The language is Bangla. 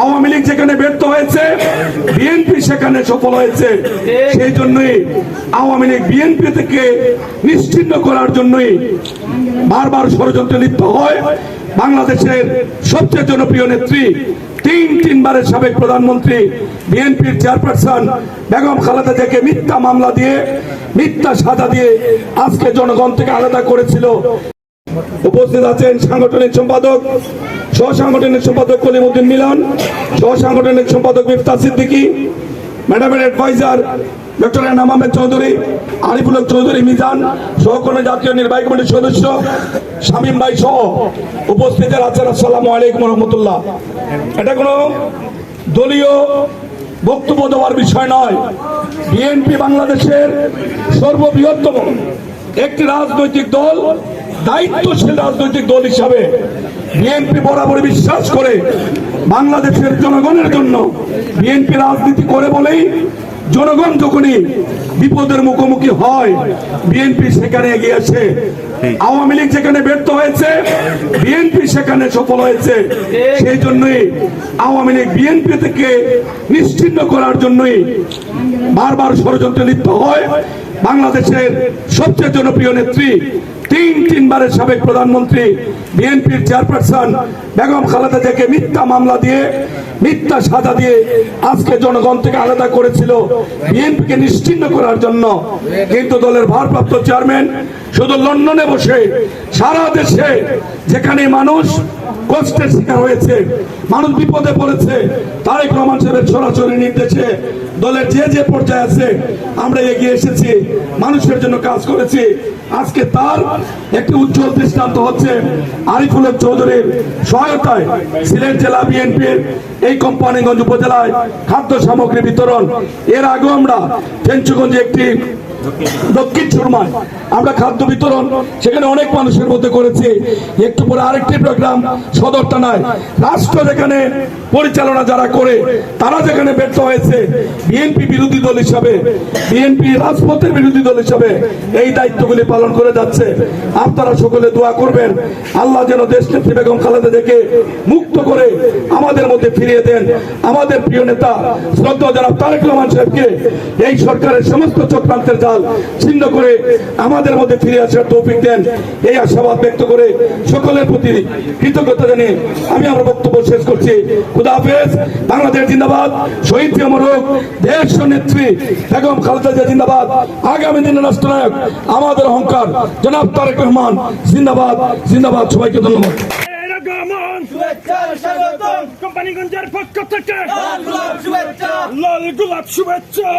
আওয়ামী লীগ যেখানে ব্যর্থ হয়েছে, বিএনপি সেখানে সফল হয়েছে। সেই জন্যই আওয়ামী লীগ বিএনপি থেকে নিশ্চিহ্ন করার জন্যই বারবার ষড়যন্ত্রে লিপ্ত হয়। বাংলাদেশের সবচেয়ে জনপ্রিয় নেত্রী, তিনবারের সাবেক প্রধানমন্ত্রী, বিএনপির চেয়ারপারসন বেগম খালেদা জিয়াকে মিথ্যা মামলা দিয়ে, মিথ্যা সাজা দিয়ে আজকে জনগণ থেকে আলাদা করেছিল। উপস্থিত আছেন সাংগঠনিক সম্পাদক, সহ সাংগঠনিক সম্পাদক কলিমউদ্দিন মিলন, সহ সাংগঠনিক সম্পাদক মিফতাহ সিদ্দিকী, ম্যাডামের অ্যাডভাইজার ডক্টর এনাম আহমেদ চৌধুরী, আরিফুল হক চৌধুরী মিজান, সহকর্মী জাতীয় নির্বাহী কমিটির সদস্য শামীম ভাই সহ উপস্থিত আছেন। আসসালামু আলাইকুম রহমতুল্লাহ। এটা কোনো দলীয় বক্তব্য দেওয়ার বিষয় নয়। বিএনপি বাংলাদেশের সর্ববৃহত্তম একটি রাজনৈতিক দল, দায়িত্বশীল রাজনৈতিক দল হিসাবে বিএনপি বরাবরই বিশ্বাস করে বাংলাদেশের জনগণের জন্য বিএনপি রাজনীতি করে বলেই জনগণ যখনই বিপদের মুখোমুখি হয়, বিএনপি সেখানে এগিয়ে আসে। আওয়ামী লীগ যেখানে ব্যর্থ হয়েছে, বিএনপি সেখানে সফল হয়েছে। সেই জন্যই আওয়ামী লীগ বিএনপি থেকে নিশ্চিহ্ন করার জন্যই বারবার ষড়যন্ত্রে লিপ্ত হয়। বাংলাদেশের সবচেয়ে জনপ্রিয় নেত্রী, তিনবারের সাবেক প্রধানমন্ত্রী, বিএনপির চেয়ারপারসন বেগম খালেদা জিয়াকে মিথ্যা মামলা দিয়ে, মিথ্যা সাজা দিয়ে আজকে জনগণ থেকে আলাদা করেছিল বিএনপিকে নিশ্চিহ্ন করার জন্য। কিন্তু দলের ভারপ্রাপ্ত চেয়ারম্যান শুধু লন্ডনে বসে সারা দেশে যেখানে মানুষ কষ্টের শিকার হয়েছে, মানুষ বিপদে পড়েছে, তারেক রহমান সাহেবের সরাসরি নির্দেশে দলের যে পর্যায়ে আছে আমরা এগিয়ে এসেছি, মানুষের জন্য কাজ করেছি। আজকে তার একটি উজ্জ্বল দৃষ্টান্ত হচ্ছে আরিফুল হক চৌধুরীর সহায়তায় সিলেট জেলা বিএনপির এই কোম্পানিগঞ্জ উপজেলায় খাদ্য সামগ্রী বিতরণ। এর আগেও আমরা ফেঞ্চুগঞ্জে একটি দক্ষিণ সুরমায় আমরা খাদ্য বিতরণ সেখানে অনেক মানুষের মধ্যে করেছি। একটু পরে আরেকটি প্রোগ্রাম সদর থানায়, রাষ্ট্র যেখানে পরিচালনা যারা করে তারা যেখানে ব্যর্থ হয়েছে, বিএনপি বিরোধী দল হিসাবে, বিএনপি রাজপথের বিরোধী দল হিসাবে এই দায়িত্বগুলি পালন করে যাচ্ছে। আপনারা সকলে দোয়া করবেন আল্লাহ যেন দেশনেত্রী বেগম খালেদা জিয়াকে মুক্ত করে আমাদের মধ্যে ফিরিয়ে দেন। আমাদের প্রিয় নেতা শ্রদ্ধেয় জনাব তারেক রহমান সাহেবকে এই সরকারের সমস্ত চক্রান্তের জাল ছিন্ন করে আমাদের মধ্যে ফিরে আসার তৌফিক দেন, এই আশাবাদ ব্যক্ত করে সকলের প্রতি কৃতজ্ঞতা জানিয়ে আমি আমার বক্তব্য শেষ করছি। খুদা হাফেজ। বাংলাদেশ জিন্দাবাদ, শহীদ অমর হোক দেশ নেত্রী বেগম খালেদা জিয়া জিন্দাবাদ। আগামী দিনের রাষ্ট্রনায়ক আমাদের অহংকার জনাব তারেক রহমান জিন্দাবাদ, জিন্দাবাদ। সবাইকে ধন্যবাদ। কোম্পানিগঞ্জের পক্ষ থেকে লাল গোলাপ শুভেচ্ছা।